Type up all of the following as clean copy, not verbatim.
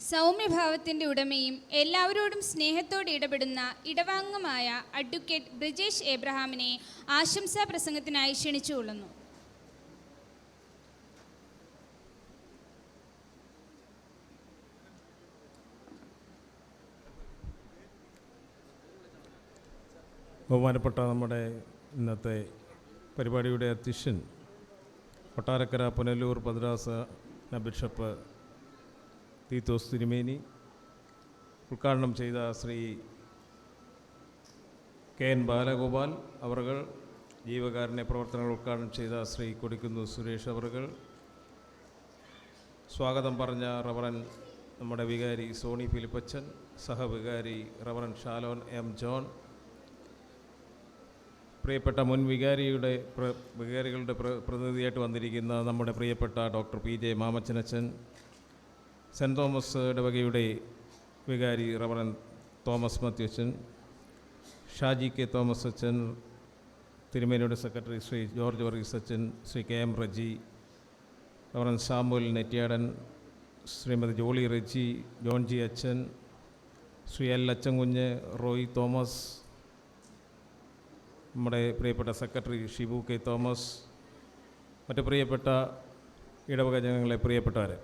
സൗമ്യഭാവത്തിൻ്റെ ഉടമയും എല്ലാവരോടും സ്നേഹത്തോടെ ഇടപെടുന്ന ഇടവാങ്ങുമായ അഡ്വക്കേറ്റ് ബ്രിജേഷ് എബ്രഹാമിനെ ആശംസാ പ്രസംഗത്തിനായി ക്ഷണിച്ചുകൊള്ളുന്നു. ബഹുമാനപ്പെട്ട നമ്മുടെ ഇന്നത്തെ പരിപാടിയുടെ അധ്യക്ഷൻ കൊട്ടാരക്കര പുനലൂർ ഭദ്രാസന ബിഷപ്പ് തീത്തോസ് തിരുമേനി, ഉദ്ഘാടനം ചെയ്ത ശ്രീ കെ എൻ ബാലഗോപാൽ അവർകൾ, ജീവകാരുണ്യ പ്രവർത്തനങ്ങൾ ഉദ്ഘാടനം ചെയ്ത ശ്രീ കൊടിക്കുന്ന് സുരേഷ് അവർകൾ, സ്വാഗതം പറഞ്ഞ റവറൻ നമ്മുടെ വികാരി സോണി ഫിലിപ്പച്ചൻ, സഹവികാരി റവറൻ ഷാലോൻ എം ജോൺ, പ്രിയപ്പെട്ട മുൻ വികാരികളുടെ പ്രതിനിധിയായിട്ട് വന്നിരിക്കുന്ന നമ്മുടെ പ്രിയപ്പെട്ട ഡോക്ടർ പി ജെ മാമച്ചനച്ചൻ, സെൻറ്റ് തോമസ് ഇടവകയുടെ വികാരി റവറൻ തോമസ് മത്യുച്ചൻ, ഷാജി കെ തോമസ് അച്ചൻ, തിരുമേനിയുടെ സെക്രട്ടറി ശ്രീ ജോർജ് വർഗീസ് അച്ചൻ, Shri K M Reji, Reverend Samuel Nettiyadan, Shrimati Jolly Reji, John G അച്ചൻ, Shri L Achankunju, Roy Thomas, നമ്മുടെ പ്രിയപ്പെട്ട സെക്രട്ടറി ഷിബു കെ തോമസ്, മറ്റ് പ്രിയപ്പെട്ട ഇടവക ജനങ്ങളെ, പ്രിയപ്പെട്ടവരെ,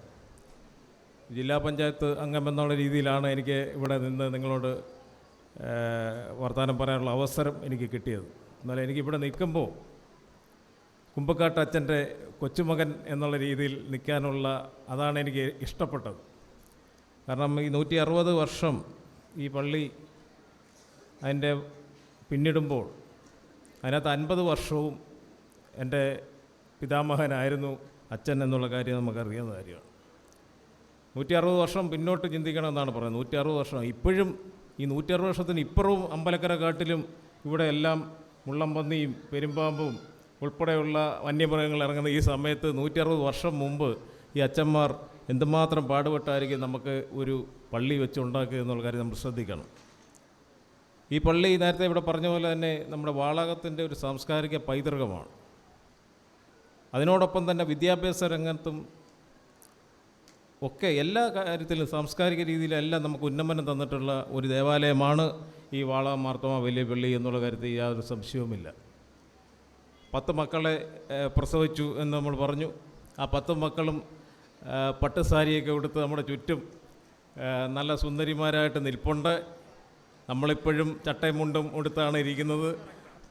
ജില്ലാ പഞ്ചായത്ത് അംഗം എന്നുള്ള രീതിയിലാണ് എനിക്ക് ഇവിടെ നിന്ന് നിങ്ങളോട് വർത്തമാനം പറയാനുള്ള അവസരം എനിക്ക് കിട്ടിയത്. എന്നാലും എനിക്കിവിടെ നിൽക്കുമ്പോൾ കുമ്പക്കാട്ട് അച്ഛൻ്റെ കൊച്ചുമകൻ എന്നുള്ള രീതിയിൽ നിൽക്കാനുള്ള അതാണ് എനിക്ക് ഇഷ്ടപ്പെട്ടത്. കാരണം ഈ 160 വർഷം ഈ പള്ളി അതിൻ്റെ പിന്നിടുമ്പോൾ അതിനകത്ത് 50 വർഷവും എൻ്റെ പിതാമഹനായിരുന്നു അച്ഛൻ എന്നുള്ള കാര്യം നമുക്കറിയാവുന്ന കാര്യമാണ്. 160 വർഷം പിന്നോട്ട് ചിന്തിക്കണമെന്നാണ് പറയുന്നത്. 160 വർഷം ഇപ്പോഴും ഈ 160 വർഷത്തിന് ഇപ്പുറവും അമ്പലക്കര കാട്ടിലും ഇവിടെ എല്ലാം മുള്ളംപന്നിയും പെരുമ്പാമ്പും ഉൾപ്പെടെയുള്ള വന്യമൃഗങ്ങൾ ഇറങ്ങുന്ന ഈ സമയത്ത് 160 വർഷം മുമ്പ് ഈ അച്ഛന്മാർ എന്തുമാത്രം പാടുപെട്ടായിരിക്കും നമുക്ക് ഒരു പള്ളി വെച്ചുണ്ടാക്കുക എന്നുള്ള കാര്യം നമ്മൾ ശ്രദ്ധിക്കണം. ഈ പള്ളി നേരത്തെ ഇവിടെ പറഞ്ഞ പോലെ തന്നെ നമ്മുടെ വാളകത്തിൻ്റെ ഒരു സാംസ്കാരിക പൈതൃകമാണ്. അതിനോടൊപ്പം തന്നെ വിദ്യാഭ്യാസ രംഗത്തും ഒക്കെ എല്ലാ കാര്യത്തിലും സാംസ്കാരിക രീതിയിലെല്ലാം നമുക്ക് ഉന്നമനം തന്നിട്ടുള്ള ഒരു ദേവാലയമാണ് ഈ വാളകം മാർത്തോമ വലിയ പള്ളി എന്നുള്ള കാര്യത്തിൽ യാതൊരു സംശയവുമില്ല. 10 മക്കളെ പ്രസവിച്ചു എന്ന് നമ്മൾ പറഞ്ഞു. ആ 10 മക്കളും പട്ടുസാരിയൊക്കെ ഉടുത്ത് നമ്മുടെ ചുറ്റും നല്ല സുന്ദരിമാരായിട്ട് നിൽപ്പുണ്ട്. നമ്മളിപ്പോഴും ചട്ടയും മുണ്ടും ഉടുത്താണ് ഇരിക്കുന്നത്.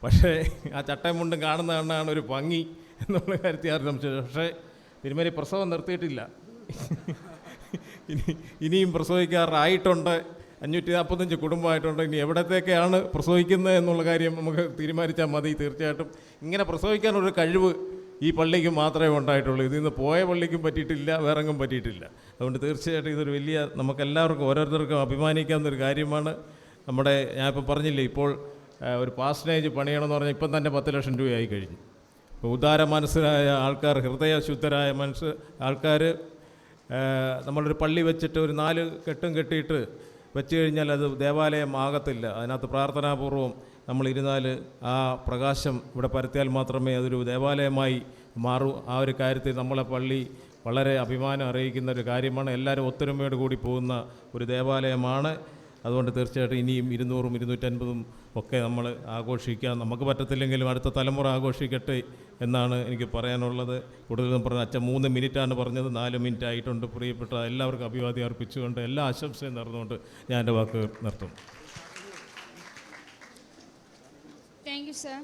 പക്ഷേ ആ ചട്ടയും മുണ്ടും കാണുന്നതാണ് ഒരു ഭംഗി എന്നുള്ള കാര്യത്തിൽ ആരും സംശയം. പക്ഷേ തിരുമേനി പ്രസവം നിർത്തിയിട്ടില്ല. ഇനിയും പ്രസവിക്കാറായിട്ടുണ്ട്. 545 കുടുംബമായിട്ടുണ്ട്. ഇനി എവിടത്തേക്കാണ് പ്രസവിക്കുന്നത് എന്നുള്ള കാര്യം നമുക്ക് തീരുമാനിച്ചാൽ മതി. തീർച്ചയായിട്ടും ഇങ്ങനെ പ്രസവിക്കാനുള്ളൊരു കഴിവ് ഈ പള്ളിക്ക് മാത്രമേ ഉണ്ടായിട്ടുള്ളൂ. ഇതിൽ നിന്ന് പോയ പള്ളിക്കും പറ്റിയിട്ടില്ല, വേറെങ്ങും പറ്റിയിട്ടില്ല. അതുകൊണ്ട് തീർച്ചയായിട്ടും ഇതൊരു വലിയ നമുക്കെല്ലാവർക്കും ഓരോരുത്തർക്കും അഭിമാനിക്കാവുന്നൊരു കാര്യമാണ്. നമ്മുടെ ഞാനിപ്പോൾ പറഞ്ഞില്ലേ, ഇപ്പോൾ ഒരു പാസ്റ്റേജ് പണിയണമെന്ന് പറഞ്ഞാൽ ഇപ്പം തന്നെ 10 ലക്ഷം രൂപയായി കഴിഞ്ഞു. ഉദാര മനസ്സിലായ ആൾക്കാർ, ഹൃദയശുദ്ധരായ ആൾക്കാർ നമ്മളൊരു പള്ളി വെച്ചിട്ട് ഒരു 4 കെട്ടും കെട്ടിയിട്ട് വെച്ച് കഴിഞ്ഞാൽ അത് ദേവാലയം ആകത്തില്ല. അതിനകത്ത് പ്രാർത്ഥനാപൂർവം നമ്മളിരുന്നാൽ ആ പ്രകാശം ഇവിടെ പരത്തിയാൽ മാത്രമേ അതൊരു ദേവാലയമായി മാറൂ. ആ ഒരു കാര്യത്തിൽ നമ്മളെ പള്ളി വളരെ അഭിമാനം അറിയിക്കുന്ന ഒരു കാര്യമാണ്. എല്ലാവരും ഒത്തൊരുമയോട് കൂടി പോകുന്ന ഒരു ദേവാലയമാണ്. അതുകൊണ്ട് തീർച്ചയായിട്ടും ഇനിയും 200ഉം 250ഉം ഒക്കെ നമ്മൾ ആഘോഷിക്കാം. നമുക്ക് പറ്റത്തില്ലെങ്കിലും അടുത്ത തലമുറ ആഘോഷിക്കട്ടെ എന്നാണ് എനിക്ക് പറയാനുള്ളത്. കൂടുതലും പറഞ്ഞ അച്ഛൻ 3 മിനിറ്റാണ് പറഞ്ഞത്, 4 മിനിറ്റ് ആയിട്ടുണ്ട്. പ്രിയപ്പെട്ട എല്ലാവർക്കും അഭിവാദ്യം അർപ്പിച്ചുകൊണ്ട് എല്ലാ ആശംസയും നേർന്നുകൊണ്ട് ഞാൻ എൻ്റെ വാക്ക് നിർത്തും. Thank you sir.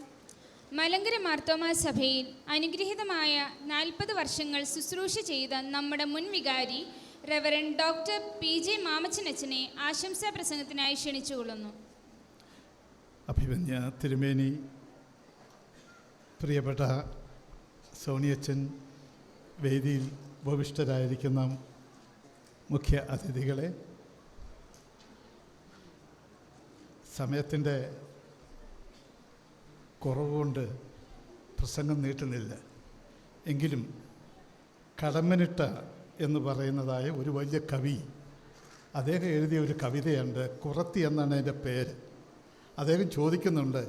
Malankara Marthoma സഭയിൽ അനുഗ്രഹീതമായ 40 വർഷങ്ങൾ ശുശ്രൂഷ ചെയ്ത നമ്മുടെ മുൻ വികാരി റവറൻ ഡോക്ടർ പി ജെ മാമച്ചനച്ചനെ ആശംസാ പ്രസംഗത്തിനായി ക്ഷണിച്ചുകൊള്ളുന്നു. അഭിമന്യ തിരുമേനി, പ്രിയപ്പെട്ട സോണിയച്ചൻ, വേദിയിൽ ഉപവിഷ്ടരായിരിക്കുന്ന മുഖ്യ അതിഥികളെ, സമയത്തിൻ്റെ കുറവുകൊണ്ട് പ്രസംഗം നീട്ടുന്നില്ല. എങ്കിലും കടമ്മനിട്ട എന്ന് പറയുന്നതായ ഒരു വലിയ കവി, അദ്ദേഹം എഴുതിയ ഒരു കവിതയുണ്ട്. കുറത്തി എന്നാണ് അതിൻ്റെ പേര്. അദ്ദേഹം ചോദിക്കുന്നുണ്ട്,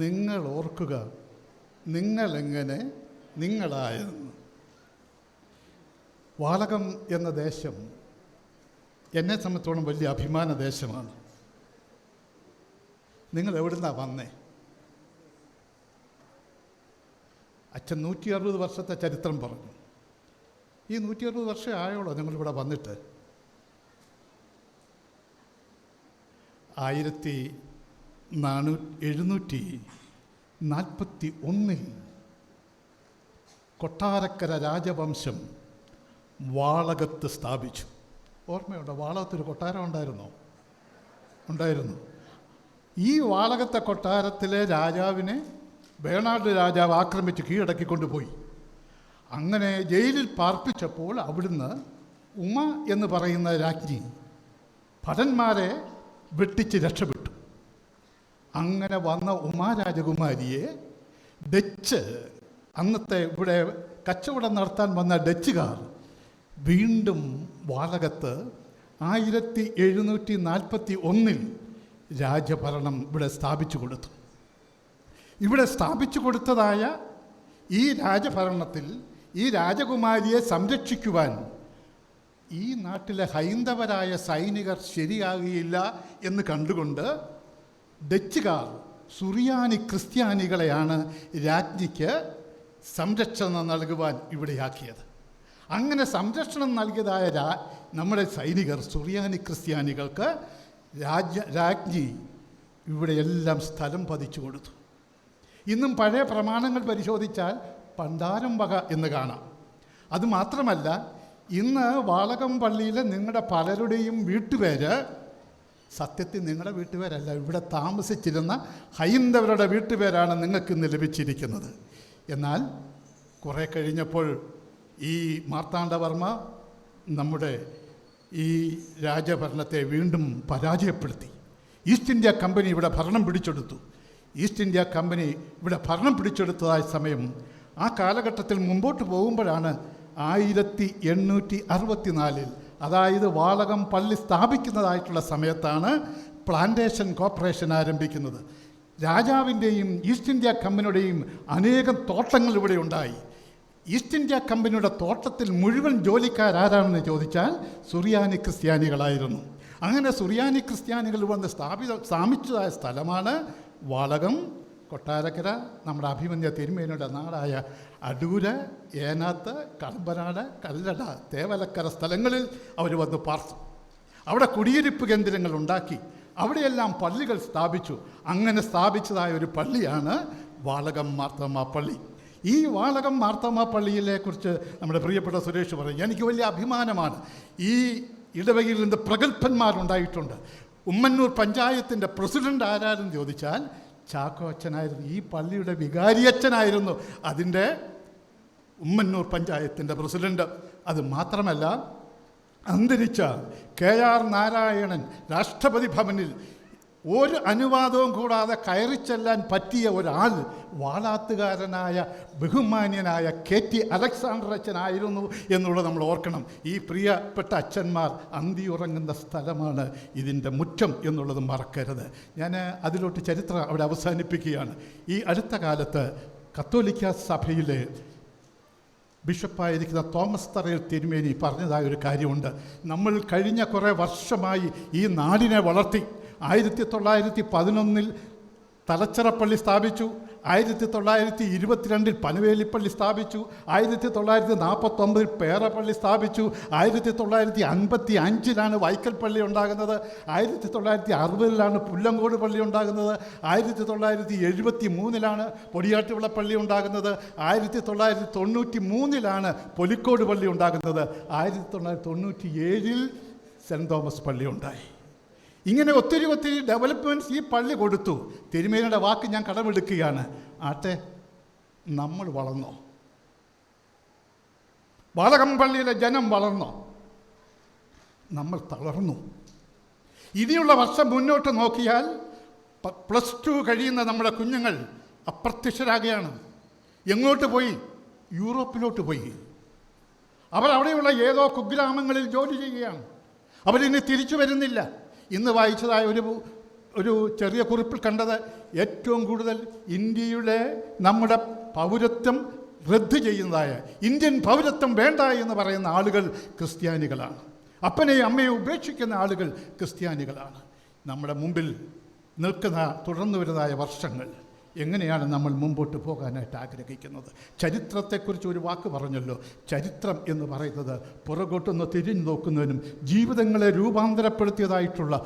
നിങ്ങൾ ഓർക്കുക നിങ്ങളെങ്ങനെ നിങ്ങളായെന്ന്. വാളകം എന്ന ദേശം എന്നെ സംബന്ധിച്ചോളം വലിയ അഭിമാന ദേശമാണ്. നിങ്ങൾ എവിടുന്നാ വന്നേ? അച്ഛൻ 160 വർഷത്തെ ചരിത്രം പറഞ്ഞു. ഈ 160 വർഷം ആയോളോ നിങ്ങളിവിടെ വന്നിട്ട്? 1741 കൊട്ടാരക്കര രാജവംശം വാളകത്ത് സ്ഥാപിച്ചു. ഓർമ്മയുണ്ടോ? വാളകത്തൊരു കൊട്ടാരം ഉണ്ടായിരുന്നു. ഈ വാളകത്തെ കൊട്ടാരത്തിലെ രാജാവിനെ വേണാട് രാജാവ് ആക്രമിച്ച് കീഴടക്കിക്കൊണ്ടുപോയി. അങ്ങനെ ജയിലിൽ പാർപ്പിച്ചപ്പോൾ അവിടുന്ന് ഉമ എന്ന് പറയുന്ന രാജ്ഞി ഭടന്മാരെ വെട്ടിച്ച് രക്ഷപ്പെട്ടു. അങ്ങനെ വന്ന ഉമാരാജകുമാരിയെ ഡച്ച്, അന്നത്തെ ഇവിടെ കച്ചവടം നടത്താൻ വന്ന ഡച്ചുകാർ വീണ്ടും വാളകത്ത് 1741 രാജഭരണം ഇവിടെ സ്ഥാപിച്ചു കൊടുത്തു. ഇവിടെ സ്ഥാപിച്ചു കൊടുത്തതായ ഈ രാജഭരണത്തിൽ ഈ രാജകുമാരിയെ സംരക്ഷിക്കുവാൻ ഈ നാട്ടിലെ ഹൈന്ദവരായ സൈനികർ ശരിയാകുകയില്ല എന്ന് കണ്ടുകൊണ്ട് ഡച്ചുകാർ സുറിയാനി ക്രിസ്ത്യാനികളെയാണ് രാജ്ഞിക്ക് സംരക്ഷണം നൽകുവാൻ ഇവിടെയാക്കിയത്. അങ്ങനെ സംരക്ഷണം നൽകിയതായ നമ്മുടെ സൈനികർ സുറിയാനി ക്രിസ്ത്യാനികൾക്ക് രാജ്ഞി ഇവിടെയെല്ലാം സ്ഥലം പതിച്ചു കൊടുത്തു. ഇന്നും പഴയ പ്രമാണങ്ങൾ പരിശോധിച്ചാൽ പണ്ടാരം വക എന്ന് കാണാം. അതുമാത്രമല്ല, ഇന്ന് വാളകം പള്ളിയിലെ നിങ്ങളുടെ പലരുടെയും വീട്ടുപേര് സത്യത്തിൽ നിങ്ങളുടെ വീട്ടുപേരല്ല, ഇവിടെ താമസിച്ചിരുന്ന ഹൈന്ദവരുടെ വീട്ടുപേരാണ് നിങ്ങൾക്ക് ഇന്ന് ലഭിച്ചിരിക്കുന്നത്. എന്നാൽ കുറേ കഴിഞ്ഞപ്പോൾ ഈ മാർത്താണ്ഡവർമ്മ നമ്മുടെ ഈ രാജഭരണത്തെ വീണ്ടും പരാജയപ്പെടുത്തി. ഈസ്റ്റ് ഇന്ത്യ കമ്പനി ഇവിടെ ഭരണം പിടിച്ചെടുത്തു. ഈസ്റ്റ് ഇന്ത്യ കമ്പനി ഇവിടെ ഭരണം പിടിച്ചെടുത്തതായ സമയം ആ കാലഘട്ടത്തിൽ മുമ്പോട്ട് പോകുമ്പോഴാണ് 1864 അതായത് വാളകം പള്ളി സ്ഥാപിക്കുന്നതായിട്ടുള്ള സമയത്താണ് പ്ലാന്റേഷൻ കോർപ്പറേഷൻ ആരംഭിക്കുന്നത്. രാജാവിൻ്റെയും ഈസ്റ്റ് ഇന്ത്യ കമ്പനിയുടെയും അനേകം തോട്ടങ്ങൾ ഇവിടെ ഉണ്ടായി. ഈസ്റ്റ് ഇന്ത്യ കമ്പനിയുടെ തോട്ടത്തിൽ മുഴുവൻ ജോലിക്കാരാരാണെന്ന് ചോദിച്ചാൽ സുറിയാനി ക്രിസ്ത്യാനികളായിരുന്നു. അങ്ങനെ സുറിയാനി ക്രിസ്ത്യാനികൾ വന്ന് സ്ഥാപിച്ചതായ സ്ഥലമാണ് വാളകം, കൊട്ടാരക്കര, നമ്മുടെ അഭിമന്യ തിരുമേനിയുടെ നാടായ അടൂര്, ഏനാത്ത്, കടമ്പനാട്, കല്ലട, തേവലക്കര സ്ഥലങ്ങളിൽ അവർ വന്ന് പാർത്തു. അവിടെ കുടിയിരിപ്പ് കേന്ദ്രങ്ങൾ ഉണ്ടാക്കി. അവിടെയെല്ലാം പള്ളികൾ സ്ഥാപിച്ചു. അങ്ങനെ സ്ഥാപിച്ചതായ ഒരു പള്ളിയാണ് വാളകം മാർത്തോമാ പള്ളി. ഈ വാളകം മാർത്തോമാ പള്ളിയിലെ കുറിച്ച് നമ്മുടെ പ്രിയപ്പെട്ട സുരേഷ് പറയും. എനിക്ക് വലിയ അഭിമാനമാണ്. ഈ ഇടവകയിൽ നിന്ന് പ്രഗത്ഭന്മാരുണ്ടായിട്ടുണ്ട്. ഉമ്മന്നൂർ പഞ്ചായത്തിൻ്റെ പ്രസിഡന്റ് ആരാരെന്ന് ചോദിച്ചാൽ ചാക്കോ അച്ഛനായിരുന്നു. ഈ പള്ളിയുടെ വികാരിയച്ഛനായിരുന്നു അതിൻ്റെ ഉമ്മന്നൂർ പഞ്ചായത്തിൻ്റെ പ്രസിഡന്റ്. അത് മാത്രമല്ല, അന്തരിച്ച KR നാരായണൻ രാഷ്ട്രപതി ഭവനിൽ ഒരു അനുവാദവും കൂടാതെ കയറിച്ചെല്ലാൻ പറ്റിയ ഒരാൾ വാളാത്തുകാരനായ ബഹുമാന്യനായ KT അലക്സാണ്ടർ അച്ഛനായിരുന്നു എന്നുള്ളത് നമ്മൾ ഓർക്കണം. ഈ പ്രിയപ്പെട്ട അച്ഛന്മാർ അന്തിയുറങ്ങുന്ന സ്ഥലമാണ് ഇതിൻ്റെ മുറ്റം എന്നുള്ളത് മറക്കരുത്. ഞാൻ അതിലോട്ട് ചരിത്രം അവിടെ അവസാനിപ്പിക്കുകയാണ്. ഈ അടുത്ത കാലത്ത് കത്തോലിക്ക സഭയിലെ ബിഷപ്പായിരിക്കുന്ന തോമസ് തറയിൽ തിരുമേനി പറഞ്ഞതായ ഒരു കാര്യമുണ്ട്. നമ്മൾ കഴിഞ്ഞ കുറേ വർഷമായി ഈ നാടിനെ വളർത്തി. 1911 തലച്ചിറപ്പള്ളി സ്ഥാപിച്ചു. 1922 പനവേലിപ്പള്ളി സ്ഥാപിച്ചു. 1949 പേരപ്പള്ളി സ്ഥാപിച്ചു. 1955 വൈക്കൽ പള്ളി ഉണ്ടാകുന്നത്. 1960 പുല്ലങ്കോട് പള്ളി ഉണ്ടാകുന്നത്. 1973 പൊടിയാട്ടുവിള പള്ളി ഉണ്ടാകുന്നത്. 1993 പൊലിക്കോട് പള്ളി ഉണ്ടാകുന്നത്. 1997 സെൻറ് തോമസ് പള്ളി ഉണ്ടായി. ഇങ്ങനെ ഒത്തിരി ഡെവലപ്മെൻറ്റ്സ് ഈ പള്ളി കൊടുത്തു. തിരുമേനിയുടെ വാക്ക് ഞാൻ കടമെടുക്കുകയാണ്. ആട്ടെ, നമ്മൾ വളർന്നോ? വാളകം പള്ളിയിലെ ജനം വളർന്നോ? നമ്മൾ തളർന്നു. ഇനിയുള്ള വർഷം മുന്നോട്ട് നോക്കിയാൽ +2 കഴിയുന്ന നമ്മുടെ കുഞ്ഞുങ്ങൾ അപ്രത്യക്ഷരാകുകയാണ്. എങ്ങോട്ട് പോയി? യൂറോപ്പിലോട്ട് പോയി. അവരവിടെയുള്ള ഏതോ കുഗ്രാമങ്ങളിൽ ജോലി ചെയ്യുകയാണ്. അവരിനി തിരിച്ചു വരുന്നില്ല. ഇന്ന് വായിച്ചതായ ഒരു ചെറിയ കുറിപ്പിൽ കണ്ടത്, ഏറ്റവും കൂടുതൽ ഇന്ത്യയുടെ നമ്മുടെ പൗരത്വം റദ്ദ് ചെയ്യുന്നതായ, ഇന്ത്യൻ പൗരത്വം വേണ്ട എന്ന് പറയുന്ന ആളുകൾ ക്രിസ്ത്യാനികളാണ്. അപ്പനെയും അമ്മയെ ഉപേക്ഷിക്കുന്ന ആളുകൾ ക്രിസ്ത്യാനികളാണ്. നമ്മുടെ മുമ്പിൽ നിൽക്കുന്ന തുടർന്നു വരുന്നതായ വർഷങ്ങൾ എങ്ങനെയാണ് നമ്മൾ മുമ്പോട്ട് പോകാനായിട്ട് ആഗ്രഹിക്കുന്നത്? ചരിത്രത്തെക്കുറിച്ച് ഒരു വാക്ക് പറഞ്ഞല്ലോ. ചരിത്രം എന്ന് പറയുന്നത് പുറകോട്ടൊന്ന് തിരിഞ്ഞു നോക്കുന്നതിനും ജീവിതങ്ങളെ രൂപാന്തരപ്പെടുത്തിയതായിട്ടുള്ള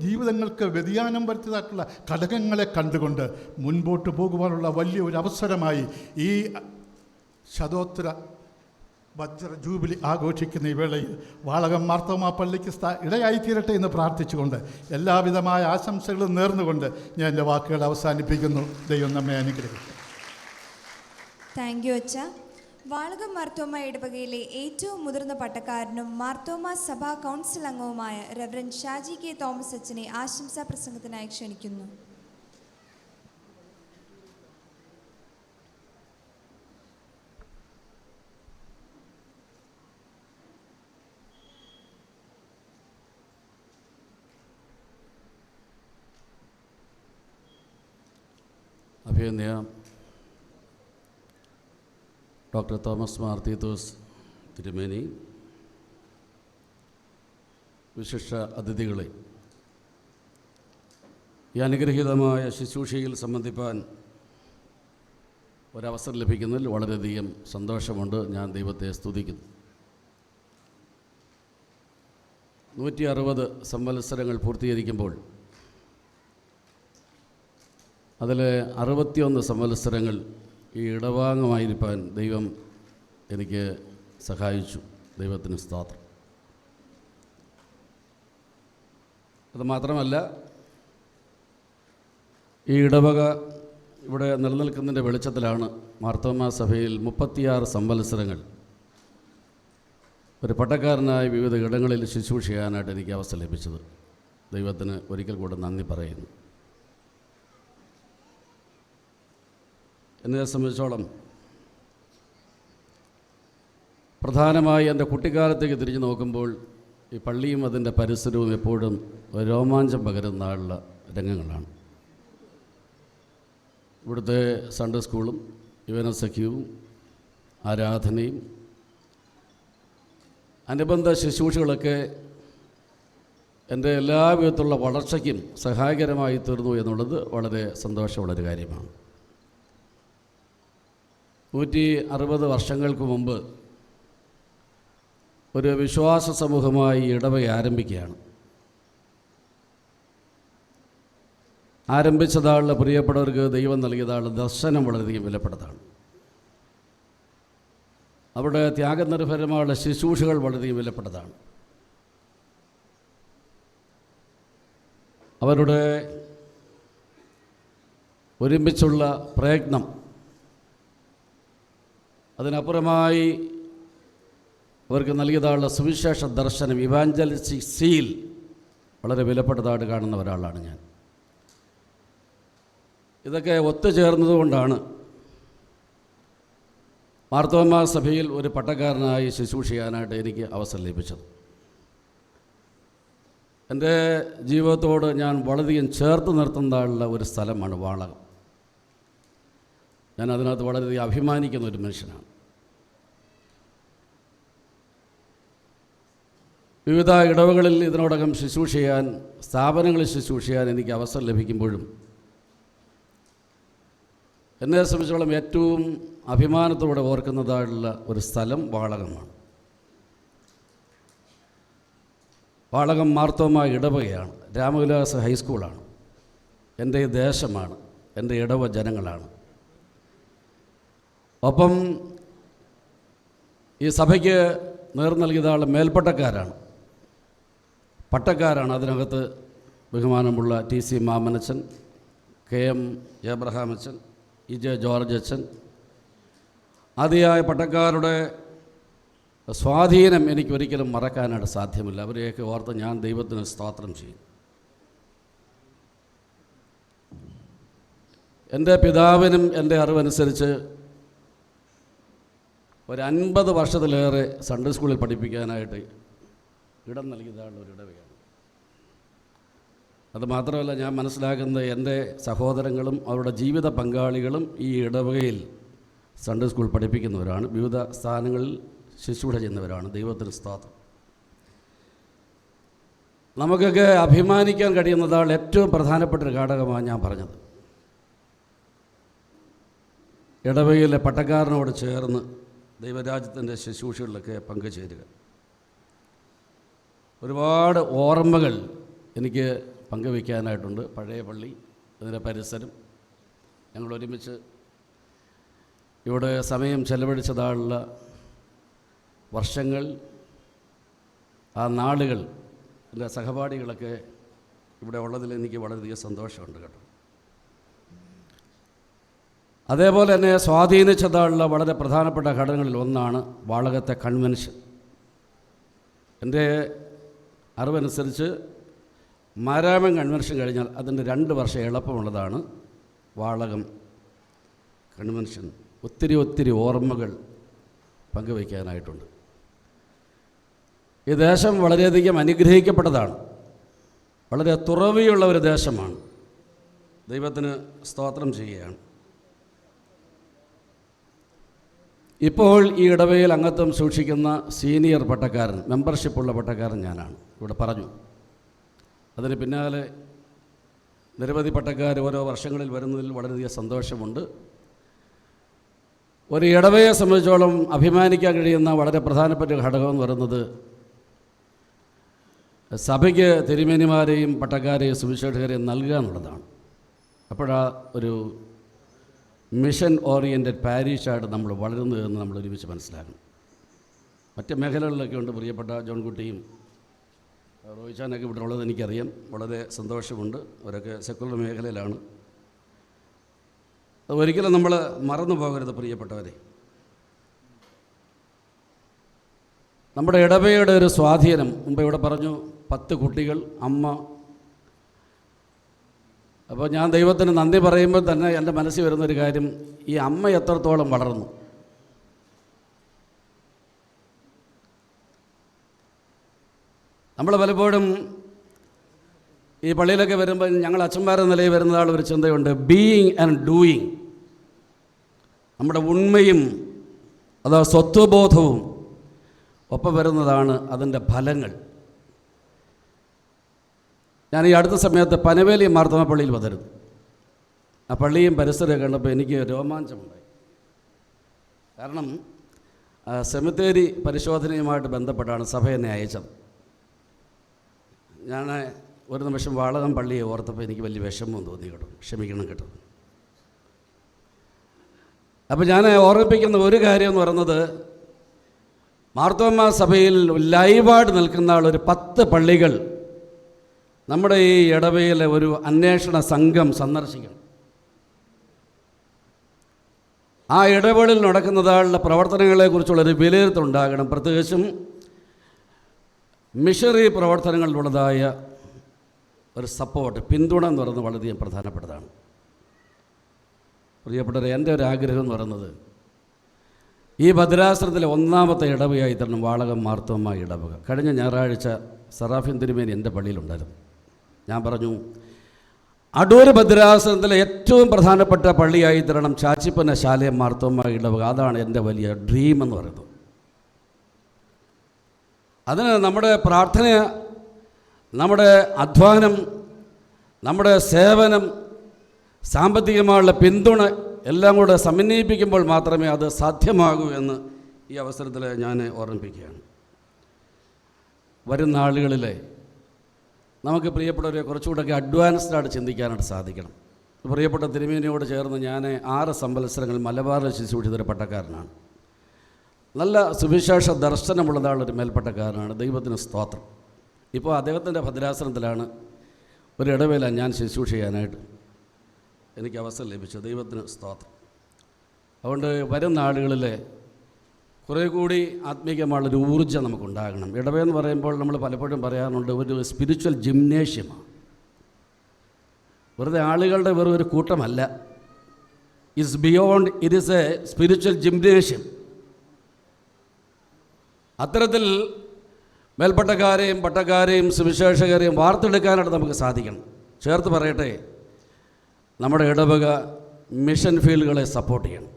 ജീവിതങ്ങൾക്ക് വ്യതിയാനം വരുത്തിയതായിട്ടുള്ള ഘടകങ്ങളെ കണ്ടുകൊണ്ട് മുൻപോട്ട് പോകുവാനുള്ള വലിയ ഒരു അവസരമായി ഈ ശതോത്തര വജ്ര ജൂബിലി ആഘോഷിക്കുന്ന ഈ വേളയിൽ വാളകം മാർത്തോമാ പള്ളിക്ക് ഇടയായിത്തീരട്ടെ എന്ന് പ്രാർത്ഥിച്ചുകൊണ്ട് എല്ലാവിധമായ ആശംസകളും നേർന്നുകൊണ്ട് ഞാൻ എൻ്റെ വാക്കുകൾ അവസാനിപ്പിക്കുന്നു. ദൈവം നമ്മെ അനുഗ്രഹിക്കും. താങ്ക് യു അച്ഛ. വാളകം മാർത്തോമ ഇടവകയിലെ ഏറ്റവും മുതിർന്ന പട്ടക്കാരനും മാർത്തോമ സഭാ കൗൺസിൽ അംഗവുമായ റെവറൻഡ് ഷാജി കെ തോമസ് അച്ഛനെ ആശംസാ പ്രസംഗത്തിനായി ക്ഷണിക്കുന്നു. അഭിനന്ദ ഡോക്ടർ തോമസ് മാർ തീത്തോസ് തിരുമേനി, വിശിഷ്ട അതിഥികളെ, ഈ അനുഗ്രഹീതമായ ശുശ്രൂഷയിൽ സംബന്ധിപ്പാൻ ഒരവസരം ലഭിക്കുന്നതിൽ വളരെയധികം സന്തോഷമുണ്ട്. ഞാൻ ദൈവത്തെ സ്തുതിക്കുന്നു. 160 സംവത്സരങ്ങൾ പൂർത്തീകരിക്കുമ്പോൾ അതിൽ 61 സംവത്സരങ്ങൾ ഈ ഇടവാംഗമായിരിക്കാൻ ദൈവം എനിക്ക് സഹായിച്ചു. ദൈവത്തിന് സ്തോത്രം. അതുമാത്രമല്ല, ഈ ഇടവക ഇവിടെ നിലനിൽക്കുന്നതിൻ്റെ വെളിച്ചത്തിലാണ് മാർത്തോമാ സഭയിൽ 36 സംവത്സരങ്ങൾ ഒരു പട്ടക്കാരനായ വിവിധ ഇടങ്ങളിൽ ശുശ്രൂഷ ചെയ്യാനായിട്ട് എനിക്ക് അവസരം ലഭിച്ചത്. ദൈവത്തിന് ഒരിക്കൽ കൂടെ നന്ദി പറയുന്നു. എന്നെ സംബന്ധിച്ചോളം പ്രധാനമായി എൻ്റെ കുട്ടിക്കാലത്തേക്ക് തിരിഞ്ഞു നോക്കുമ്പോൾ ഈ പള്ളിയും അതിൻ്റെ പരിസരവും എപ്പോഴും രോമാഞ്ചം പകരുന്ന രംഗങ്ങളാണ്. ഇവിടുത്തെ സൺഡേ സ്കൂളും യുവനസഖ്യവും ആരാധനയും അനുബന്ധ ശുശ്രൂഷകളൊക്കെ എൻ്റെ എല്ലാവിധത്തിലുള്ള വളർച്ചയ്ക്കും സഹായകരമായി തീർന്നു എന്നുള്ളത് വളരെ സന്തോഷമുള്ളൊരു കാര്യമാണ്. 160 വർഷങ്ങൾക്ക് മുമ്പ് ഒരു വിശ്വാസ സമൂഹമായി ഇടവക ആരംഭിക്കുകയാണ്. ആരംഭിച്ചതാളുടെ പ്രിയപ്പെട്ടവർക്ക് ദൈവം നൽകിയതാളുടെ ദർശനം വളരെയധികം വിലപ്പെട്ടതാണ്. അവരുടെ ത്യാഗനിർഭരമായ ശുശ്രൂഷകൾ വളരെയധികം വിലപ്പെട്ടതാണ്. അവരുടെ ഒരുമിച്ചുള്ള പ്രയത്നം, അതിനപ്പുറമായി അവർക്ക് നൽകിയതാളുടെ സുവിശേഷ ദർശനം, ഇവാഞ്ചലിസ്റ്റിക് സീൽ വളരെ വിലപ്പെട്ടതായിട്ട് കാണുന്ന ഒരാളാണ് ഞാൻ. ഇതൊക്കെ ഒത്തുചേർന്നതുകൊണ്ടാണ് മാർത്തോമാ സഭയിൽ ഒരു പട്ടക്കാരനായി ശുശ്രൂഷ ചെയ്യാനായിട്ട് എനിക്ക് അവസരം ലഭിച്ചത്. എൻ്റെ ജീവിതത്തോട് ഞാൻ വളരെയധികം ചേർത്ത് നിർത്തുന്നതായുള്ള ഒരു സ്ഥലമാണ് വാളകം. ഞാൻ അതിനകത്ത് വളരെയധികം അഭിമാനിക്കുന്ന ഒരു മനുഷ്യനാണ്. വിവിധ ഇടവകളിൽ ഇതിനോടകം ശുശ്രൂഷ ചെയ്യാൻ, സ്ഥാപനങ്ങളിൽ ശുശ്രൂഷ ചെയ്യാൻ എനിക്ക് അവസരം ലഭിക്കുമ്പോഴും എന്നെ സംബന്ധിച്ചോളം ഏറ്റവും അഭിമാനത്തോടെ ഓർക്കുന്നതായുള്ള ഒരു സ്ഥലം വാളകമാണ്. വാളകം മാർത്തോമാ ഇടവകയാണ്, രാമവിലാസ ഹൈസ്കൂളാണ്, എൻ്റെ ദേശമാണ്, എൻ്റെ ഇടവ ജനങ്ങളാണ്. ഒപ്പം ഈ സഭയ്ക്ക് നേർന്നു നൽകിയതാൾ മേൽപ്പട്ടക്കാരാണ്, പട്ടക്കാരാണ്. അതിനകത്ത് ബഹുമാനമുള്ള TC മാമനച്ചൻ, KM ഏബ്രഹാമച്ചൻ, EJ ജോർജ് അച്ഛൻ, ആദിയായ പട്ടക്കാരുടെ സ്വാധീനം എനിക്കൊരിക്കലും മറക്കാനായിട്ട് സാധ്യമല്ല. അവരെയൊക്കെ ഓർത്ത് ഞാൻ ദൈവത്തിന് സ്തോത്രം ചെയ്യും. എൻ്റെ പിതാവിനും എൻ്റെ അറിവനുസരിച്ച് ഒരു 50 വർഷത്തിലേറെ സൺഡേ സ്കൂളിൽ പഠിപ്പിക്കാനായിട്ട് ഇടം നൽകിയതാണ് ഒരു ഇടവകയാണ്. അതുമാത്രമല്ല, ഞാൻ മനസ്സിലാക്കുന്നത് എൻ്റെ സഹോദരങ്ങളും അവരുടെ ജീവിത പങ്കാളികളും ഈ ഇടവകയിൽ സൺഡേ സ്കൂൾ പഠിപ്പിക്കുന്നവരാണ്, വിവിധ സ്ഥാനങ്ങളിൽ ശുശ്രൂഷ ചെയ്യുന്നവരാണ്. ദൈവത്തിന് സ്തോത്രം. നമുക്കൊക്കെ അഭിമാനിക്കാൻ കഴിയുന്നതാണ് ഏറ്റവും പ്രധാനപ്പെട്ട ഒരു ഘടകമാണ് ഞാൻ പറഞ്ഞത്. ഇടവകയിലെ പട്ടക്കാരനോട് ചേർന്ന് ദൈവരാജ്യത്തിൻ്റെ ശുശ്രൂഷകളിലൊക്കെ പങ്കുചേരുക. ഒരുപാട് ഓർമ്മകൾ എനിക്ക് പങ്കുവയ്ക്കാനായിട്ടുണ്ട്. പഴയ പള്ളി, അതിൻ്റെ പരിസരം, ഞങ്ങൾ ഒരുമിച്ച് ഇവിടെ സമയം ചെലവഴിച്ചതായുള്ള വർഷങ്ങൾ, ആ നാളുകൾ, എൻ്റെ സഹപാഠികളൊക്കെ ഇവിടെ ഉള്ളതിൽ എനിക്ക് വളരെയധികം സന്തോഷമുണ്ട് കേട്ടോ. അതേപോലെ തന്നെ സ്വാധീനിച്ചതായുള്ള വളരെ പ്രധാനപ്പെട്ട ഘടകങ്ങളിൽ ഒന്നാണ് വാളകത്തെ കൺവെൻഷൻ. എൻ്റെ അറിവനുസരിച്ച് മാരാമൻ കൺവെൻഷൻ കഴിഞ്ഞാൽ അതിൻ്റെ 2 വർഷം എളുപ്പമുള്ളതാണ് വാളകം കൺവെൻഷൻ. ഒത്തിരി ഓർമ്മകൾ പങ്കുവയ്ക്കാനായിട്ടുണ്ട്. ഈ ദേശം വളരെയധികം അനുഗ്രഹിക്കപ്പെട്ടതാണ്. വളരെ തുറവിയുള്ള ഒരു ദേശമാണ്. ദൈവത്തിന് സ്തോത്രം ചെയ്യുകയാണ്. ഇപ്പോൾ ഈ ഇടവകയിൽ അംഗത്വം സൂക്ഷിക്കുന്ന സീനിയർ പട്ടക്കാരൻ, മെമ്പർഷിപ്പുള്ള പട്ടക്കാരൻ ഞാനാണ്. ഇവിടെ പറഞ്ഞു. അതിന് പിന്നാലെ നിരവധി പട്ടക്കാർ ഓരോ വർഷങ്ങളിൽ വരുന്നതിൽ വളരെയധികം സന്തോഷമുണ്ട്. ഒരു ഇടവകയെ സംബന്ധിച്ചോളം അഭിമാനിക്കാൻ കഴിയുന്ന വളരെ പ്രധാനപ്പെട്ട ഘടകം എന്ന് പറയുന്നത് സഭയ്ക്ക് തിരുമേനിമാരെയും പട്ടക്കാരെയും സുവിശേഷകരെയും നൽകുക എന്നുള്ളതാണ്. അപ്പോഴാ ഒരു മിഷൻ ഓറിയൻറ്റഡ് പാരീഷായിട്ട് നമ്മൾ വളരുന്നതെന്ന് നമ്മൾ ഒരുമിച്ച് മനസ്സിലാക്കണം. മറ്റ് മേഖലകളിലൊക്കെ ഉണ്ട്. പ്രിയപ്പെട്ട ജോൺകുട്ടിയും റോയിച്ചാനൊക്കെ ഇവിടെ ഉള്ളത് എനിക്കറിയാം. വളരെ സന്തോഷമുണ്ട്. അവരൊക്കെ സെക്കുലർ മേഖലയിലാണ്. ഒരിക്കലും നമ്മൾ മറന്നു പോകരുത് പ്രിയപ്പെട്ടവരെ. നമ്മുടെ ഇടവകയുടെ ഒരു സ്വാധീനം മുമ്പ് ഇവിടെ പറഞ്ഞു. 10 കുട്ടികൾ, അമ്മ. അപ്പോൾ ഞാൻ ദൈവത്തിന് നന്ദി പറയുമ്പോൾ തന്നെ എൻ്റെ മനസ്സിൽ വരുന്നൊരു കാര്യം, ഈ അമ്മ എത്രത്തോളം വളർന്നു. നമ്മൾ പലപ്പോഴും ഈ പള്ളിയിലൊക്കെ വരുമ്പോൾ ഞങ്ങൾ അച്ഛന്മാരെന്ന നിലയിൽ വരുന്നതാണ് ഒരു ചിന്തയുണ്ട്, ബീയിങ് ആൻഡ് ഡൂയിങ്. നമ്മുടെ ഉണ്മയും അതാ സ്വത്വബോധവും ഒപ്പം വരുന്നതാണ് അതിൻ്റെ ഫലങ്ങൾ. ഞാൻ ഈ അടുത്ത സമയത്ത് പനവേലി മാർത്തോമ പള്ളിയിൽ വന്നിരുന്നു. ആ പള്ളിയും പരിസരമൊക്കെ കണ്ടപ്പോൾ എനിക്ക് രോമാഞ്ചമുണ്ടായി. കാരണം സെമിത്തേരി പരിശോധനയുമായിട്ട് ബന്ധപ്പെട്ടാണ് സഭ എന്നെ അയച്ചത്. ഞാൻ ഒരു നിമിഷം വാളകം പള്ളിയെ ഓർത്തപ്പോൾ എനിക്ക് വലിയ വിഷമം തോന്നി കേട്ടോ. ക്ഷമിക്കണം കേട്ടോ. അപ്പോൾ ഞാൻ ഓർമ്മിപ്പിക്കുന്ന ഒരു കാര്യം എന്ന് പറയുന്നത്, മാർത്തോമ സഭയിൽ ലൈവായിട്ട് നിൽക്കുന്ന ഒരു 10 പള്ളികൾ നമ്മുടെ ഈ ഇടവകയിലെ ഒരു അന്വേഷണ സംഘം സന്ദർശിക്കണം. ആ ഇടവേളയിൽ നടക്കുന്നതായുള്ള പ്രവർത്തനങ്ങളെക്കുറിച്ചുള്ളൊരു വിലയിരുത്തലുണ്ടാകണം. പ്രത്യേകിച്ചും മിഷണറി പ്രവർത്തനങ്ങളിലുള്ളതായ ഒരു സപ്പോർട്ട്, പിന്തുണ എന്ന് പറയുന്നത് വളരെയധികം പ്രധാനപ്പെട്ടതാണ്. പ്രിയപ്പെട്ടവരെ, എൻ്റെ ഒരു ആഗ്രഹം എന്ന് പറയുന്നത് ഈ ഭദ്രാസനത്തിലെ 1ാമത്തെ ഇടവകയായി തരണം വാളകം മാർത്തോമ ഇടവക. കഴിഞ്ഞ ഞായറാഴ്ച സറാഫിൻ തിരുമേനി എൻ്റെ പള്ളിയിലുണ്ടായിരുന്നു. ഞാൻ പറഞ്ഞു, അടൂർ ഭദ്രാസനത്തിലെ ഏറ്റവും പ്രധാനപ്പെട്ട പള്ളിയായി തരണം ചാച്ചിപ്പന്ന ശാലയം മാർത്തോമ ഇടവക. അതാണ് എൻ്റെ വലിയ ഡ്രീം എന്ന് പറയുന്നത്. അതിന് നമ്മുടെ പ്രാർത്ഥന, നമ്മുടെ അധ്വാനം, നമ്മുടെ സേവനം, സാമ്പത്തികമായുള്ള പിന്തുണ എല്ലാം കൂടെ സമന്വയിപ്പിക്കുമ്പോൾ മാത്രമേ അത് സാധ്യമാകൂ എന്ന് ഈ അവസരത്തിൽ ഞാൻ ഓർമ്മിപ്പിക്കുകയാണ്. വരുന്ന ആളുകളിലെ നമുക്ക് പ്രിയപ്പെട്ടവരെ കുറച്ചുകൂടെയൊക്കെ അഡ്വാൻസ്ഡായിട്ട് ചിന്തിക്കാനായിട്ട് സാധിക്കണം. പ്രിയപ്പെട്ട തിരുമേനിയോട് ചേർന്ന് ഞാൻ 6 സംവത്സരങ്ങൾ മലബാറിൽ ശുശ്രൂഷിച്ചൊരു പട്ടക്കാരനാണ്. നല്ല സുവിശേഷ ദർശനമുള്ളതാളൊരു മേൽപ്പട്ടക്കാരനാണ്. ദൈവത്തിന് സ്തോത്രം. ഇപ്പോൾ അദ്ദേഹത്തിൻ്റെ ഭദ്രാസനത്തിലാണ് ഒരു ഇടവേള ഞാൻ ശുശ്രൂഷ ചെയ്യാനായിട്ട് എനിക്ക് അവസരം ലഭിച്ചത്. ദൈവത്തിന് സ്തോത്രം. അതുകൊണ്ട് വരുന്ന ആളുകളിലെ കുറേ കൂടി ആത്മീയമായുള്ളൊരു ഊർജ്ജം നമുക്കുണ്ടാകണം. ഇടവയെന്ന് പറയുമ്പോൾ നമ്മൾ പലപ്പോഴും പറയാറുണ്ട്, ഒരു സ്പിരിച്വൽ ജിംനേഷ്യമാണ്. വെറുതെ ആളുകളുടെ വെറും ഒരു കൂട്ടമല്ല. It's beyond, it is a spiritual gymnasium. അത്തരത്തിൽ മേൽപ്പട്ടക്കാരെയും പട്ടക്കാരെയും സുവിശേഷകരെയും വാർത്തെടുക്കാനായിട്ട് നമുക്ക് സാധിക്കണം. ചേർത്ത് പറയട്ടെ, നമ്മുടെ ഇടവക മിഷൻ ഫീൽഡുകളെ സപ്പോർട്ട് ചെയ്യണം,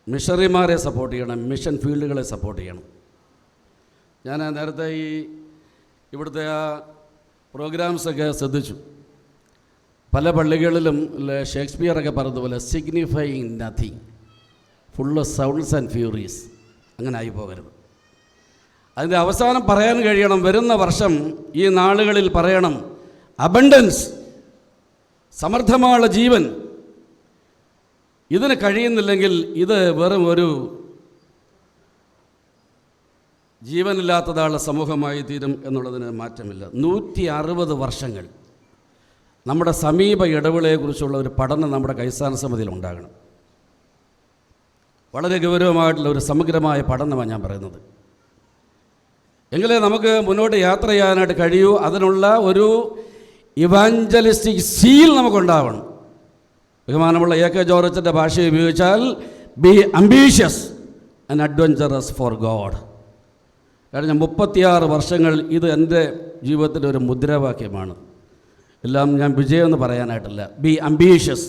മിഷണറിമാരെ സപ്പോർട്ട് ചെയ്യണം, മിഷൻ ഫീൽഡുകളെ സപ്പോർട്ട് ചെയ്യണം. ഞാൻ നേരത്തെ ഇവിടുത്തെ പ്രോഗ്രാംസൊക്കെ ശ്രദ്ധിച്ചു. പല പള്ളികളിലും ഷേക്സ്പിയറൊക്കെ പറഞ്ഞതുപോലെ signifying nothing, full sounds and furies. അങ്ങനെ ആയി പോകരുത്. അതിൻ്റെ അവസാനം പറയാൻ കഴിയണം, വരുന്ന വർഷം ഈ നാളുകളിൽ പറയണം അബണ്ടൻസ്, സമർത്ഥമായ ജീവൻ. ഇതിന് കഴിയുന്നില്ലെങ്കിൽ ഇത് വെറും ഒരു ജീവനില്ലാത്തതായുള്ള സമൂഹമായി തീരും എന്നുള്ളതിന് മാറ്റമില്ല. 160 വർഷങ്ങൾ നമ്മുടെ സമീപ ഇടവേളയെക്കുറിച്ചുള്ള ഒരു പഠനം നമ്മുടെ കൈസ്ഥാന സമിതിയിൽ ഉണ്ടാകണം. വളരെ ഗൗരവമായിട്ടുള്ള ഒരു സമഗ്രമായ പഠനമാണ് ഞാൻ പറയുന്നത്. എങ്കിലേ നമുക്ക് മുന്നോട്ട് യാത്ര ചെയ്യാനായിട്ട് കഴിയൂ. അതിനുള്ള ഒരു ഇവാഞ്ചലിസ്റ്റിക് സീൽ നമുക്കുണ്ടാവണം. ബഹുമാനമുള്ള AK ജോർജൻ്റെ ഭാഷ ഉപയോഗിച്ചാൽ B ambitious and adventurous for God. കഴിഞ്ഞ 36 വർഷങ്ങൾ ഇത് എൻ്റെ ജീവിതത്തിൻ്റെ ഒരു മുദ്രാവാക്യമാണ്. എല്ലാം ഞാൻ വിജയമെന്ന് പറയാനായിട്ടില്ല. Be ambitious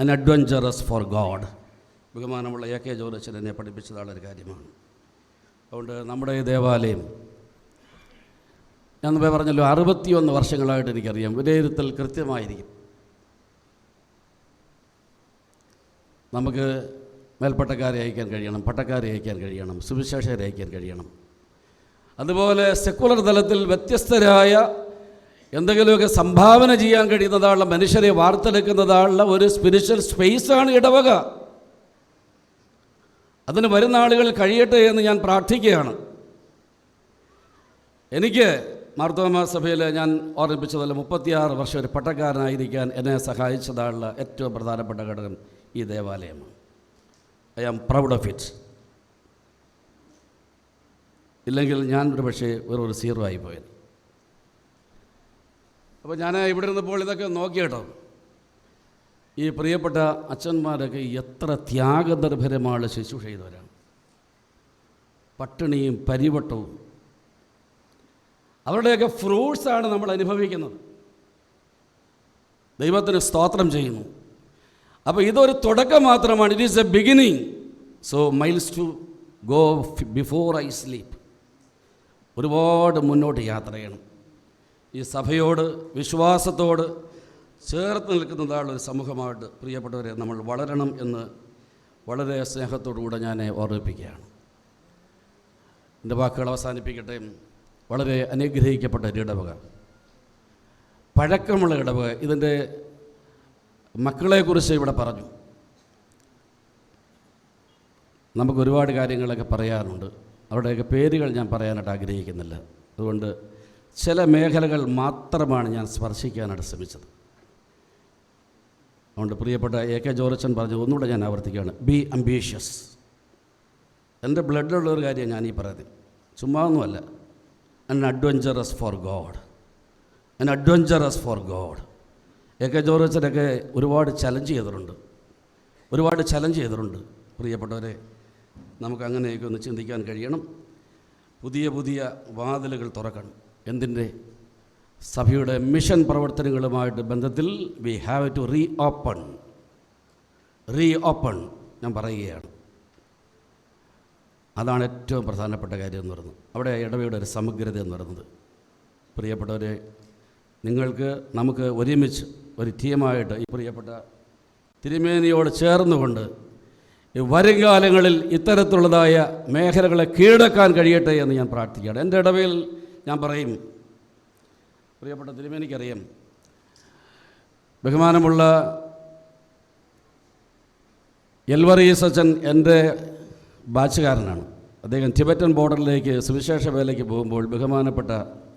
and adventurous for God. ബഹുമാനമുള്ള AK ജോർജൻ എന്നെ പഠിപ്പിച്ചതാളൊരു കാര്യമാണ്. അതുകൊണ്ട് നമ്മുടെ ഈ ദേവാലയം, ഞാൻ മുമ്പേ പറഞ്ഞല്ലോ, 61 വർഷങ്ങളായിട്ട് എനിക്കറിയാം. വിലയിരുത്തൽ കൃത്യമായിരിക്കും. നമുക്ക് മേൽപ്പട്ടക്കാരെ അയക്കാൻ കഴിയണം, പട്ടക്കാരെ അയക്കാൻ കഴിയണം, സുവിശേഷകരെ അയക്കാൻ കഴിയണം. അതുപോലെ സെക്കുലർ തലത്തിൽ വ്യത്യസ്തരായ എന്തെങ്കിലുമൊക്കെ സംഭാവന ചെയ്യാൻ കഴിയുന്നതായുള്ള മനുഷ്യരെ വാർത്തെടുക്കുന്നതായുള്ള ഒരു സ്പിരിച്വൽ സ്പേസാണ് ഇടവക. അതിന് വരുന്ന ആളുകൾ കഴിയട്ടെ എന്ന് ഞാൻ പ്രാർത്ഥിക്കുകയാണ്. എനിക്ക് മാർത്തോമാ സഭയിൽ ഞാൻ ഓർമ്മിപ്പിച്ചതല്ല, 36 വർഷം ഒരു പട്ടക്കാരനായിരിക്കാൻ എന്നെ സഹായിച്ചതായുള്ള ഏറ്റവും പ്രധാനപ്പെട്ട ഘടകം ഈ ദേവാലയമാണ്. I am proud of it. ഇല്ലെങ്കിൽ ഞാൻ ഒരു പക്ഷേ ഒരു സീറോ ആയിപ്പോയത്. അപ്പോൾ ഞാൻ ഇവിടെ ഇരുന്നപ്പോൾ ഇതൊക്കെ നോക്കിയേട്ടോ, ഈ പ്രിയപ്പെട്ട അച്ഛന്മാരൊക്കെ എത്ര ത്യാഗനിർഭരമായ ശുശ്രൂഷ ചെയ്തവരാണ്. പട്ടിണിയും പരിവട്ടവും അവരുടെയൊക്കെ ഫ്രൂട്ട്സാണ് നമ്മൾ അനുഭവിക്കുന്നത്. ദൈവത്തിന് സ്തോത്രം ചെയ്യുന്നു. അപ്പോൾ ഇതൊരു തുടക്കം മാത്രമാണ്. It is a beginning. So miles to go before I sleep. ഒരുപാട് മുന്നോട്ട് യാത്ര ചെയ്യണം. ഈ സഭയോട്, വിശ്വാസത്തോട് ചേർത്ത് നിൽക്കുന്നതായുള്ളൊരു സമൂഹമായിട്ട് പ്രിയപ്പെട്ടവരെ നമ്മൾ വളരണം എന്ന് വളരെ സ്നേഹത്തോടുകൂടെ ഞാൻ ഓർമ്മിപ്പിക്കുകയാണ്. എൻ്റെ വാക്കുകൾ അവസാനിപ്പിക്കട്ടെ. വളരെ അനുഗ്രഹിക്കപ്പെട്ട ഒരു ഇടവക, പഴക്കമുള്ള ഇടവക. ഇതിൻ്റെ മക്കളെക്കുറിച്ച് ഇവിടെ പറഞ്ഞു. നമുക്ക് ഒരുപാട് കാര്യങ്ങളൊക്കെ പറയാനുണ്ട്. അവരുടെയൊക്കെ പേരുകൾ ഞാൻ പറയാനായിട്ട് ആഗ്രഹിക്കുന്നില്ല. അതുകൊണ്ട് ചില മേഖലകൾ മാത്രമാണ് ഞാൻ സ്പർശിക്കാനായിട്ട് ശ്രമിച്ചത്. അതുകൊണ്ട് പ്രിയപ്പെട്ട AK ജോർജൻ പറഞ്ഞു, ഒന്നുകൂടെ ഞാൻ ആവർത്തിക്കുകയാണ്, ബി അംബീഷ്യസ്. എൻ്റെ ബ്ലഡിലുള്ള ഒരു കാര്യം ഞാൻ ഈ പറയുന്നത്, ചുമ്മാ ഒന്നുമല്ല. And adventurous for God. And adventurous for God. AK ജോർജനൊക്കെ ഒരുപാട് ചലഞ്ച് ചെയ്തിട്ടുണ്ട്. പ്രിയപ്പെട്ടവരെ, നമുക്ക് അങ്ങനെയൊക്കെ ഒന്ന് ചിന്തിക്കാൻ കഴിയണം. പുതിയ പുതിയ വാതിലുകൾ തുറക്കണം. എന്തിൻ്റെ? സഭയുടെ മിഷൻ പ്രവർത്തനങ്ങളുമായിട്ട് ബന്ധത്തിൽ we have to reopen ഞാൻ പറയുകയാണ്. അതാണ് ഏറ്റവും പ്രധാനപ്പെട്ട കാര്യം എന്ന് പറയുന്നത്. അവിടെ ഇടവയുടെ ഒരു സമഗ്രത എന്ന് പറയുന്നത്. പ്രിയപ്പെട്ടവരെ, നമുക്ക് ഒരുമിച്ച് ഒരു ടീമായിട്ട് ഈ പ്രിയപ്പെട്ട തിരുമേനിയോട് ചേർന്നുകൊണ്ട് ഈ വരും കാലങ്ങളിൽ ഇത്തരത്തിലുള്ളതായ മേഖലകളെ കീഴടക്കാൻ കഴിയട്ടെ എന്ന് ഞാൻ പ്രാർത്ഥിക്കുകയാണ്. എൻ്റെ ഇടവയിൽ ഞാൻ പറയും, പ്രിയപ്പെട്ട തിരുമേനിക്കറിയാം, ബഹുമാനമുള്ള എൽവറീസ് അച്ഛൻ എൻ്റെ ബാച്ചുകാരനാണ്. അദ്ദേഹം ടിബറ്റൻ ബോർഡറിലേക്ക് സുവിശേഷ വേലയ്ക്ക് പോകുമ്പോൾ ബഹുമാനപ്പെട്ട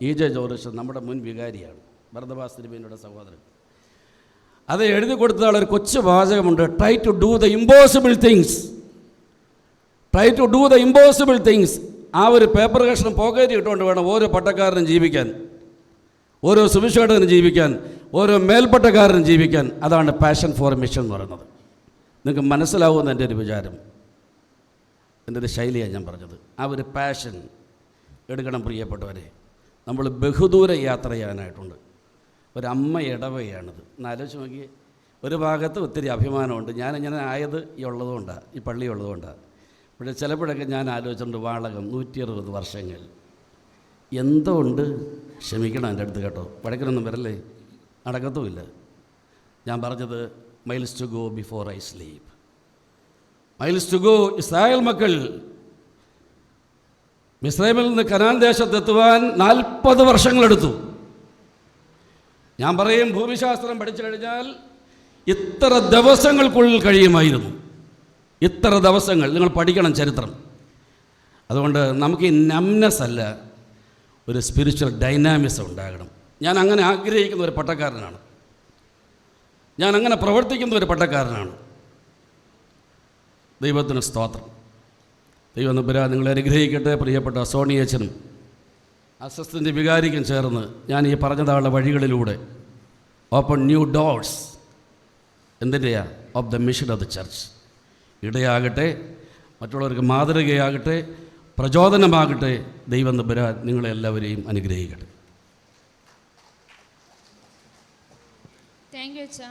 EJ ജോർജ് നമ്മുടെ മുൻ വികാരിയാണ്, ഭരതബാസ് തിരുമേനിയുടെ സഹോദരൻ. അത് എഴുതി കൊടുത്തതാളൊരു കൊച്ചു വാചകമുണ്ട്, try to do the impossible things. ആ ഒരു പേപ്പർ കഷ്ണം പോക്കറ്റ് ഇട്ടുകൊണ്ട് വേണം ഓരോ പട്ടക്കാരനും ജീവിക്കാൻ, ഓരോ സുവിശേഷകനും ജീവിക്കാൻ, ഓരോ മേൽപ്പട്ടക്കാരനും ജീവിക്കാൻ. അതാണ് പാഷൻ ഫോർ മിഷൻ എന്ന് പറയുന്നത്. നിങ്ങൾക്ക് മനസ്സിലാവുമെന്ന് എൻ്റെ ഒരു വിചാരം, എൻ്റെ ഒരു ശൈലിയാണ് ഞാൻ പറഞ്ഞത്. ആ ഒരു പാഷൻ എടുക്കണം പ്രിയപ്പെട്ടവരെ. നമ്മൾ ബഹുദൂര യാത്ര ചെയ്യാനായിട്ടുണ്ട്. ഒരമ്മ ഇടവകയാണിത്. എന്നാലോചിച്ച് നോക്കി, ഒരു ഭാഗത്ത് ഒത്തിരി അഭിമാനമുണ്ട്. ഞാനിങ്ങനെ ആയത് ഈ ഉള്ളതുകൊണ്ടാണ്, ഈ പള്ളി ഉള്ളതുകൊണ്ടാണ്. പക്ഷേ ചിലപ്പോഴൊക്കെ ഞാൻ ആലോചിച്ചിട്ടുണ്ട്, വാളകം 160 വർഷങ്ങൾ എന്തോ ഉണ്ട്. ക്ഷമിക്കണം എൻ്റെ അടുത്ത് കേട്ടോ, വടക്കിനൊന്നും വരല്ലേ, നടക്കത്തുമില്ല. ഞാൻ പറഞ്ഞത് miles to go before I sleep. Miles to go. Israel മക്കൾ മിസ്രൈമിൽ നിന്ന് കനാൻ ദേശത്തെത്തുവാൻ 40 വർഷങ്ങളെടുത്തു. ഞാൻ പറയും, ഭൂമിശാസ്ത്രം പഠിച്ചു കഴിഞ്ഞാൽ ഇത്ര ദിവസങ്ങൾക്കുള്ളിൽ കഴിയുമായിരുന്നു. ഇത്ര ദിവസങ്ങൾ നിങ്ങൾ പഠിക്കണം ചരിത്രം. അതുകൊണ്ട് നമുക്ക് ഈ നംനെസ് അല്ല, ഒരു സ്പിരിച്വൽ ഡൈനാമിസം ഉണ്ടാകണം. ഞാൻ അങ്ങനെ ആഗ്രഹിക്കുന്ന ഒരു പട്ടക്കാരനാണ്, ഞാൻ അങ്ങനെ പ്രവർത്തിക്കുന്ന ഒരു പട്ടക്കാരനാണ്. ദൈവത്തിന് സ്തോത്രം. ദൈവം നമ്പുരാൻ നിങ്ങളെ അനുഗ്രഹിക്കട്ടെ. പ്രിയപ്പെട്ട സോണിയച്ചനും അസിസ്റ്റൻ്റ് വികാരിക്കും ചേർന്ന് ഞാൻ ഈ പറഞ്ഞതാളുടെ വഴികളിലൂടെ ഓപ്പൺ ന്യൂ ഡോർസ് എന്തിൻ്റെയാ? Of the mission of the church ഇടയാകട്ടെ, മറ്റുള്ളവർക്ക് മാതൃകയാകട്ടെ, പ്രചോദനമാകട്ടെ. ദൈവം നമ്പുരാൻ നിങ്ങളെ എല്ലാവരെയും അനുഗ്രഹിക്കട്ടെ. താങ്ക് യു അച്ഛാ.